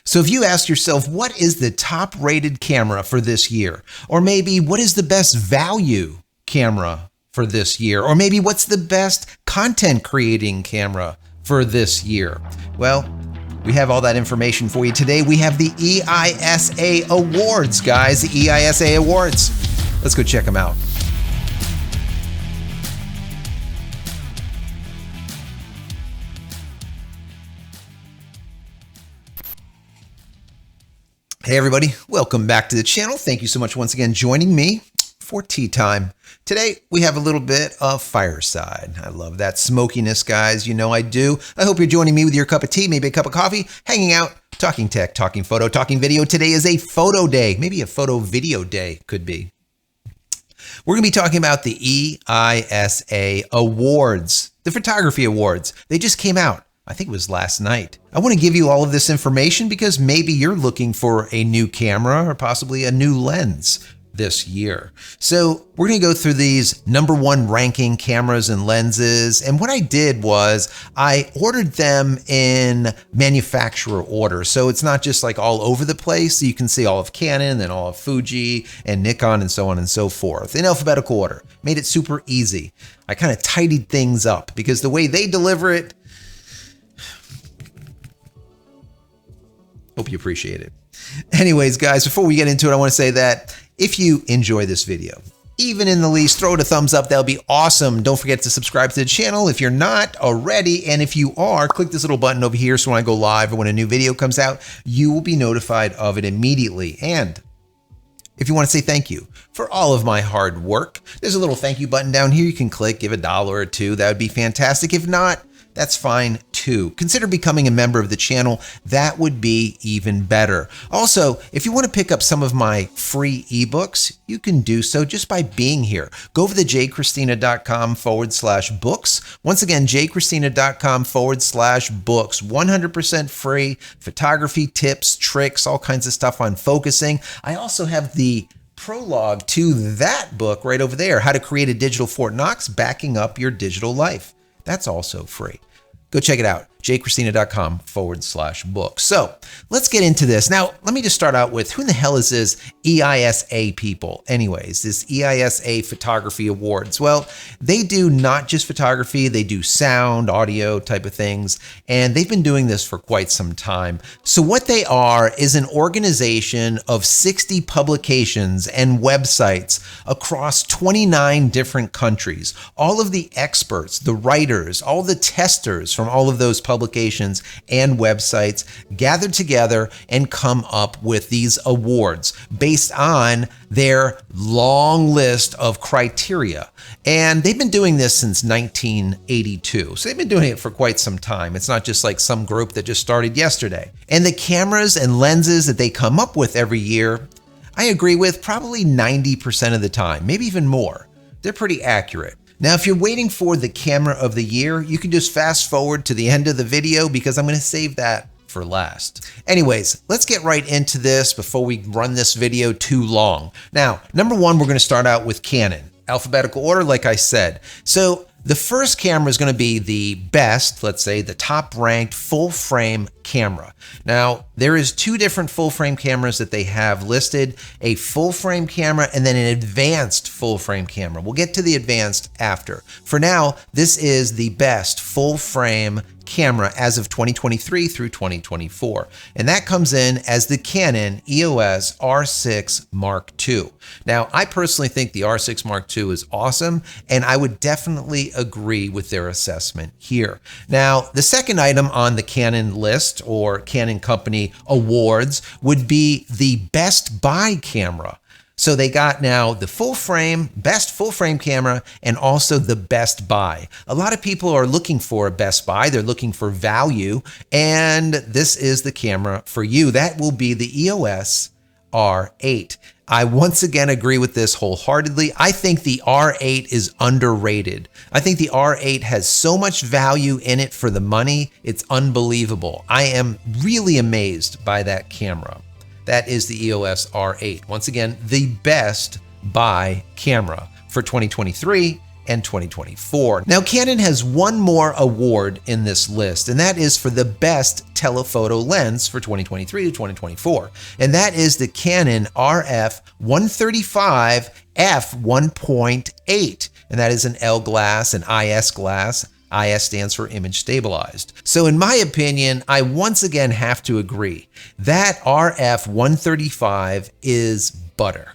So if you ask yourself, what is the top rated camera for this year? Or maybe what is the best value camera for this year? Or maybe what's the best content creating camera for this year? Well, we have all that information for you today. We have the EISA Awards, guys, the EISA Awards. Let's go check them out. Hey everybody, welcome back to the channel. Thank you so much once again joining me for tea time. Today we have a little bit of fireside. I love that smokiness, guys. You know I do. I hope you're joining me with your cup of tea, maybe a cup of coffee, hanging out, talking tech, talking photo, talking video. Today is a photo day, maybe a photo video day could be. We're going to be talking about the EISA Awards, the photography awards. They just came out. I think it was last night. I want to give you all of this information because maybe you're looking for a new camera or possibly a new lens this year. So we're going to go through these #1 ranking cameras and lenses. And what I did was I ordered them in manufacturer order. So it's not just like all over the place. So you can see all of Canon and all of Fuji and Nikon and so on and so forth in alphabetical order. Made it super easy. I kind of tidied things up because the way they deliver it, hope you appreciate it. Anyways, guys, before we get into it, I want to say that if you enjoy this video, even in the least, throw it a thumbs up. That'll be awesome. Don't forget to subscribe to the channel if you're not already. And if you are, click this little button over here so when I go live or when a new video comes out, you will be notified of it immediately. And if you want to say thank you for all of my hard work, there's a little thank you button down here. You can click, give $1 or $2. That would be fantastic. If not, that's fine too. Consider becoming a member of the channel. That would be even better. Also, if you want to pick up some of my free ebooks, you can do so just by being here. Go over to JCristina.com/books. Once again, JCristina.com/books. 100% free photography tips, tricks, all kinds of stuff on focusing. I also have the prologue to that book right over there, How to Create a Digital Fort Knox, Backing Up Your Digital Life. That's also free. Go check it out, jcristina.com/books. So let's get into this. Now, let me just start out with who in the hell is this EISA people? Anyways, this EISA Photography Awards. Well, they do not just photography, they do sound, audio type of things, and they've been doing this for quite some time. So what they are is an organization of 60 publications and websites across 29 different countries. All of the experts, the writers, all the testers from all of those publications and websites gathered together and come up with these awards based on their long list of criteria. And they've been doing this since 1982. So they've been doing it for quite some time. It's not just like some group that just started yesterday. And the cameras and lenses that they come up with every year, I agree with probably 90% of the time, maybe even more. They're pretty accurate. Now, if you're waiting for the camera of the year, you can just fast forward to the end of the video because I'm going to save that for last. Anyways, let's get right into this before we run this video too long. Now, #1, we're going to start out with Canon. Alphabetical order, like I said. So the first camera is going to be the best, let's say the top ranked full frame camera. Now, there is 2 different full frame cameras that they have listed, a full frame camera and then an advanced full frame camera. We'll get to the advanced after. For now, this is the best full frame camera as of 2023 through 2024. And that comes in as the Canon EOS R6 Mark II. Now, I personally think the R6 Mark II is awesome, and I would definitely agree with their assessment here. Now, the second item on the Canon list or Canon Company awards would be the Best Buy camera. So they got now the full frame, best full frame camera, and also the Best Buy. A lot of people are looking for a Best Buy. They're looking for value, and this is the camera for you. That will be the EOS R8. I once again agree with this wholeheartedly. I think the R8 is underrated. I think the R8 has so much value in it for the money. It's unbelievable. I am really amazed by that camera. That is the EOS R8. Once again, the Best Buy camera for 2023 and 2024. Now, Canon has one more award in this list, and that is for the best telephoto lens for 2023 to 2024. And that is the Canon RF 135 f1.8. And that is an L glass, an IS glass. IS stands for image stabilized. So in my opinion, I once again have to agree that RF 135 is butter.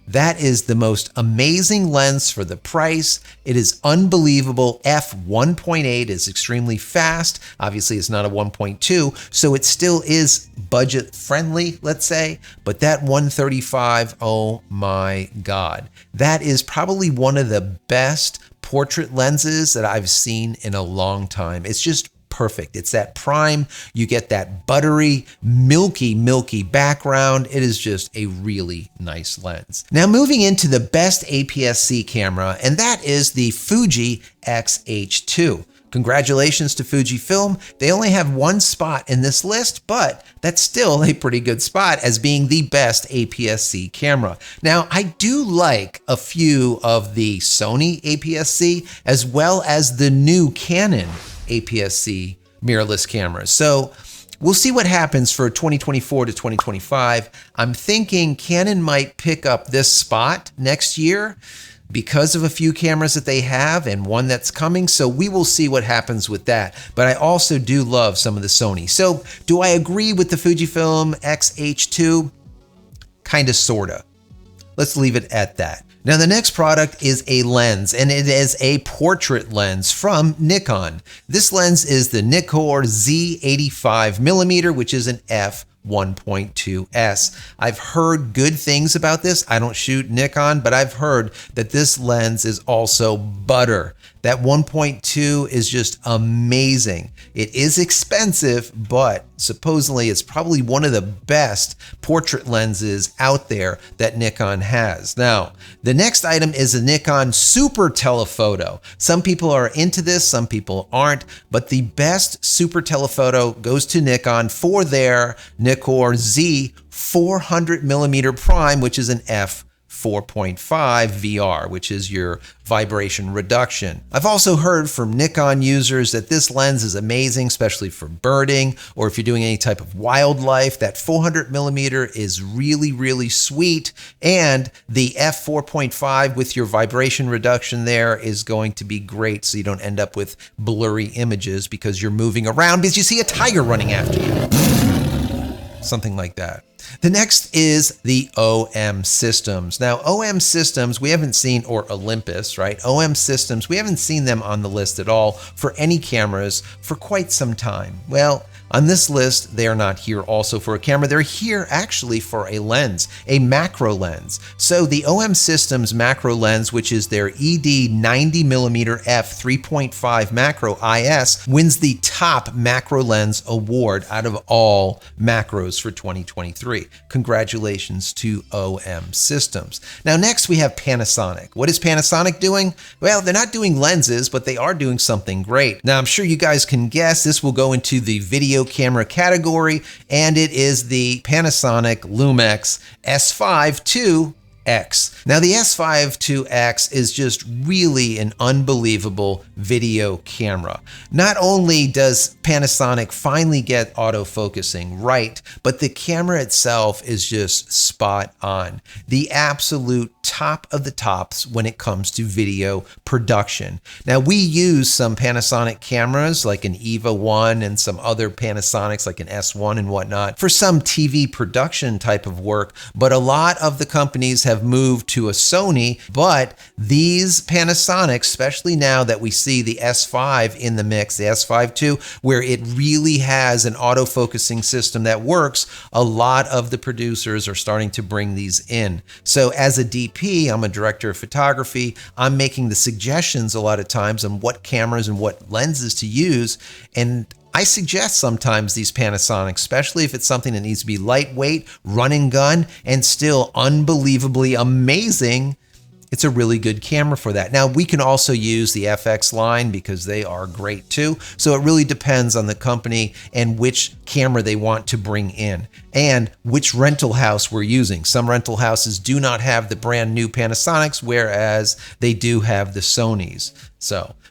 That is the most amazing lens for the price. It is unbelievable. f1.8 is extremely fast. Obviously, it's not a 1.2, so it still is budget friendly, let's say. But that 135, oh my God. That is probably one of the best portrait lenses that I've seen in a long time. It's just perfect. It's that prime. You get that buttery, milky background. It is just a really nice lens. Now moving into the best APS-C camera, and that is the Fuji X-H2. Congratulations to Fujifilm. They only have one spot in this list, but that's still a pretty good spot as being the best APS-C camera. Now, I do like a few of the Sony APS-C as well as the new Canon APS-C mirrorless cameras. So we'll see what happens for 2024 to 2025. I'm thinking Canon might pick up this spot next year because of a few cameras that they have and one that's coming. So we will see what happens with that. But I also do love some of the Sony. So do I agree with the Fujifilm X-H2? Kinda, sorta. Let's leave it at that. Now the next product is a lens, and it is a portrait lens from Nikon. This lens is the Nikon Z85mm, which is an f1.2s. I've heard good things about this. I don't shoot Nikon, but I've heard that this lens is also butter. That 1.2 is just amazing. It is expensive, but supposedly it's probably one of the best portrait lenses out there that Nikon has. Now, the next item is a Nikon Super Telephoto. Some people are into this, some people aren't, but the best Super Telephoto goes to Nikon for their Nikon Z 400mm prime, which is an f4.5 VR, which is your vibration reduction. I've also heard from Nikon users that this lens is amazing, especially for birding, or if you're doing any type of wildlife. That 400mm is really sweet, and the f4.5 with your vibration reduction there is going to be great, so you don't end up with blurry images because you're moving around because you see a tiger running after you. Something like that. The next is the OM Systems. Now, OM Systems, we haven't seen, or Olympus, right? OM Systems, we haven't seen them on the list at all for any cameras for quite some time. Well, on this list, they are not here also for a camera. They're here actually for a lens, a macro lens. So the OM Systems macro lens, which is their ED 90mm f3.5 macro IS, wins the top macro lens award out of all macros for 2023. Congratulations to OM Systems. Now next we have Panasonic. What is Panasonic doing? Well, they're not doing lenses, but they are doing something great. Now I'm sure you guys can guess this will go into the video camera category, and it is the Panasonic Lumix S5 II X. Now the S5 II X is just really an unbelievable video camera. Not only does Panasonic finally get autofocusing right, but the camera itself is just spot on. The absolute top of the tops when it comes to video production. Now we use some Panasonic cameras like an EVA 1 and some other Panasonics like an S1 and whatnot for some TV production type of work, but a lot of the companies have moved to a Sony, but these Panasonics, especially now that we see the S5 in the mix, the S5 II, where it really has an autofocusing system that works, a lot of the producers are starting to bring these in. So as a DP, I'm a director of photography, I'm making the suggestions a lot of times on what cameras and what lenses to use, and I suggest sometimes these Panasonics, especially if it's something that needs to be lightweight, run and gun, and still unbelievably amazing it's a really good camera for that. Now, we can also use the FX line because they are great too. So it really depends on the company and which camera they want to bring in and which rental house we're using. Some rental houses do not have the brand new Panasonics, whereas they do have the Sonys.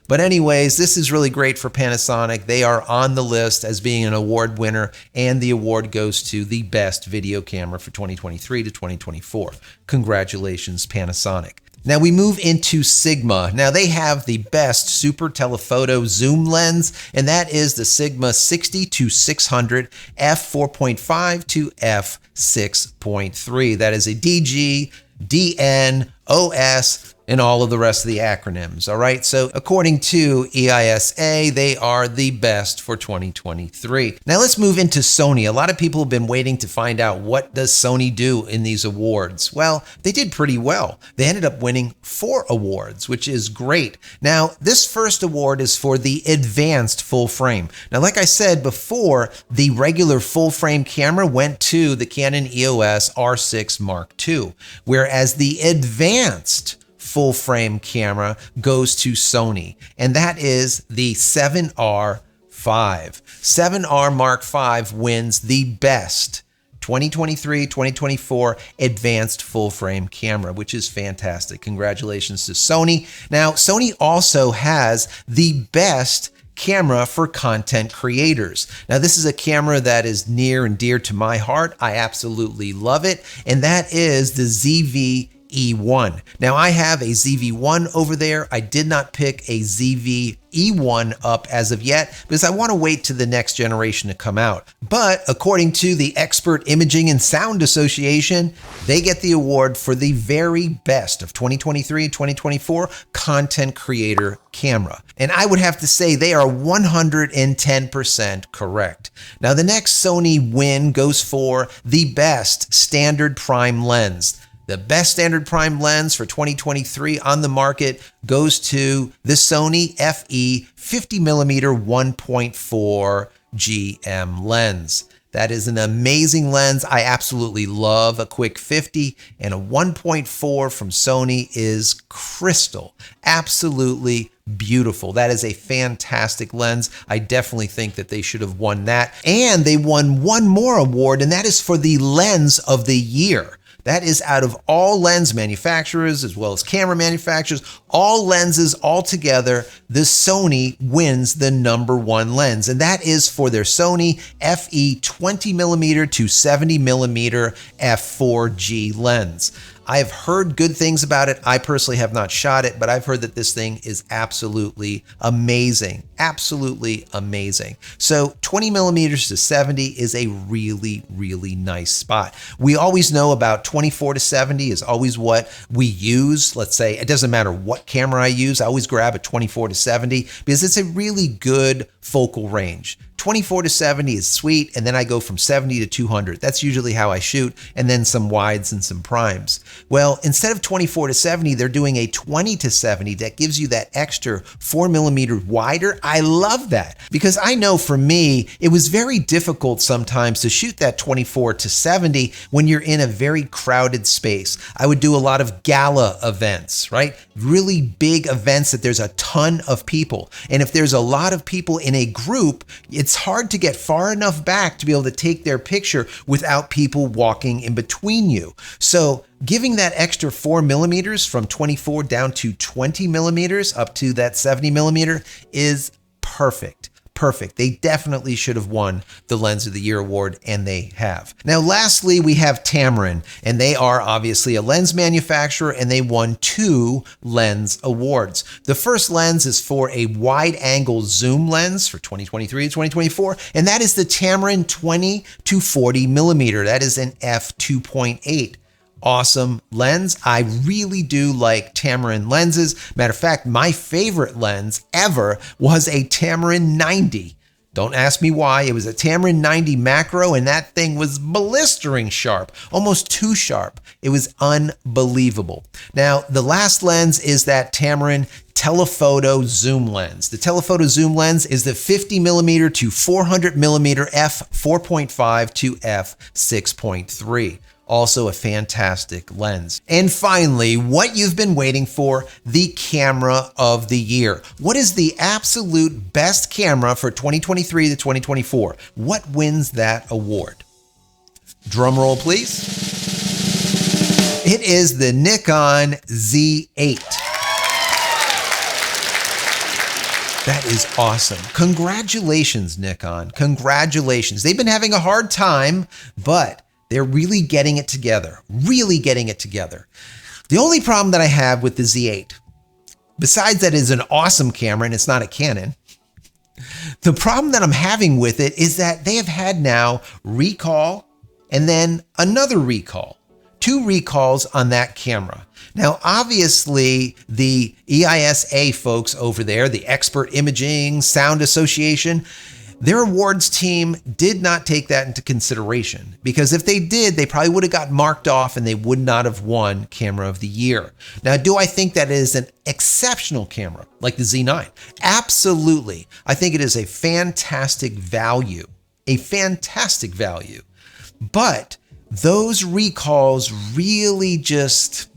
But anyways, this is really great for Panasonic. They are on the list as being an award winner, and the award goes to the best video camera for 2023 to 2024. Congratulations, Panasonic. Now we move into Sigma. Now they have the best super telephoto zoom lens, and that is the Sigma 60-600 f4.5 to f6.3. That is a DG, DN, OS, and all of the rest of the acronyms. All right. So according to EISA, they are the best for 2023. Now let's move into Sony. A lot of people have been waiting to find out, what does Sony do in these awards? Well, they did pretty well. They ended up winning 4 awards, which is great. Now, this first award is for the advanced full frame. Now, like I said before, the regular full frame camera went to the Canon EOS R6 Mark II, whereas the advanced full frame camera goes to Sony, and that is the 7R5. 7R Mark V wins the best 2023-2024 advanced full frame camera, which is fantastic. Congratulations to Sony. Now, Sony also has the best camera for content creators. Now, this is a camera that is near and dear to my heart. I absolutely love it, and that is the ZV-E1. Now, I have a ZV-1 over there. I did not pick a ZV-E1 up as of yet because I want to wait to the next generation to come out. But according to the Expert Imaging and Sound Association, they get the award for the very best of 2023-2024 content creator camera. And I would have to say they are 110% correct. Now, the next Sony win goes for the best standard prime lens. The best standard prime lens for 2023 on the market goes to the Sony FE 50mm 1.4 GM lens. That is an amazing lens. I absolutely love a quick 50, and a 1.4 from Sony is crystal. Absolutely beautiful. That is a fantastic lens. I definitely think that they should have won that. And they won one more award, and that is for the lens of the year. That is out of all lens manufacturers as well as camera manufacturers, all lenses all together, the Sony wins the #1 lens. And that is for their Sony FE 20mm to 70mm f4G lens. I have heard good things about it. I personally have not shot it, but I've heard that this thing is absolutely amazing. Absolutely amazing. So 20mm to 70 is a really, really nice spot. We always know about 24 to 70 is always what we use. Let's say it doesn't matter what camera I use. I always grab a 24 to 70 because it's a really good focal range. 24 to 70 is sweet, and then I go from 70 to 200. That's usually how I shoot, and then some wides and some primes. Well, instead of 24 to 70, they're doing a 20 to 70 that gives you that extra 4mm wider. I love that because I know for me, it was very difficult sometimes to shoot that 24 to 70 when you're in a very crowded space. I would do a lot of gala events, right? Really big events that there's a ton of people. And if there's a lot of people in a group, it's hard to get far enough back to be able to take their picture without people walking in between you. So giving that extra 4mm from 24 down to 20mm up to that 70mm is perfect. Perfect. They definitely should have won the Lens of the Year award, and they have. Now, lastly, we have Tamron, and they are obviously a lens manufacturer, and they won 2 lens awards. The first lens is for a wide-angle zoom lens for 2023 to 2024, and that is the Tamron 20 to 40mm. That is an f2.8. Awesome lens. I really do like Tamron lenses. Matter of fact, my favorite lens ever was a Tamron 90. Don't ask me why. It was a Tamron 90 macro, and that thing was blistering sharp, almost too sharp. It was unbelievable. Now, the last lens is that Tamron telephoto zoom lens. The telephoto zoom lens is the 50mm to 400mm f4.5 to f6.3. Also a fantastic lens. And finally, what you've been waiting for, the camera of the year. What is the absolute best camera for 2023 to 2024? What wins that award? Drum roll, please. It is the Nikon Z8. That is awesome. Congratulations, Nikon. Congratulations. They've been having a hard time, but they're really getting it together, The only problem that I have with the Z8, besides that it's an awesome camera and it's not a Canon, the problem that I'm having with it is that they have had now recall and then another recall. 2 recalls on that camera. Now, obviously, the EISA folks over there, the Expert Imaging Sound Association, their awards team did not take that into consideration, because if they did, they probably would have got marked off and they would not have won Camera of the Year. Now, do I think that is an exceptional camera like the Z9? Absolutely. I think it is a fantastic value, But those recalls really just,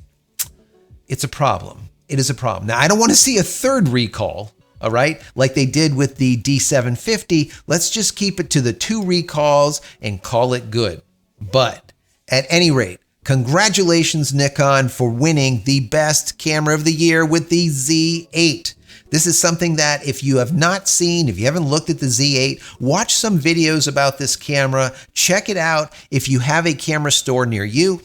it's a problem. It is a problem. Now, I don't want to see a third recall. All right, like they did with the D750, let's just keep it to the 2 recalls and call it good. But at any rate, congratulations, Nikon, for winning the best camera of the year with the Z8. This is something that if you have not seen, if you haven't looked at the Z8, watch some videos about this camera, check it out. If you have a camera store near you,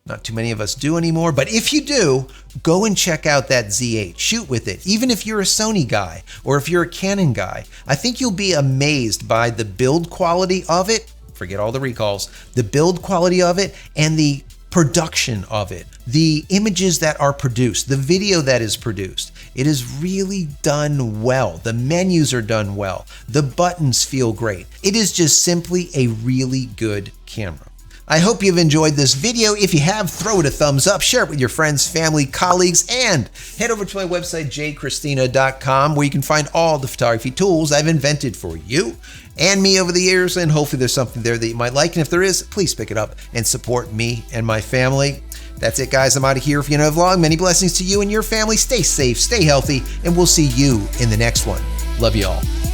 not too many of us do anymore, but if you do, go and check out that Z8. Shoot with it. Even if you're a Sony guy or if you're a Canon guy, I think you'll be amazed by the build quality of it. Forget all the recalls. The build quality of it and the production of it. The images that are produced, the video that is produced. It is really done well. The menus are done well. The buttons feel great. It is just simply a really good camera. I hope you've enjoyed this video. If you have, throw it a thumbs up, share it with your friends, family, colleagues, and head over to my website, JCristina.com, where you can find all the photography tools I've invented for you and me over the years, and hopefully there's something there that you might like. And if there is, please pick it up and support me and my family. That's it, guys. I'm out of here for another vlog. Many blessings to you and your family. Stay safe, stay healthy, and we'll see you in the next one. Love you all.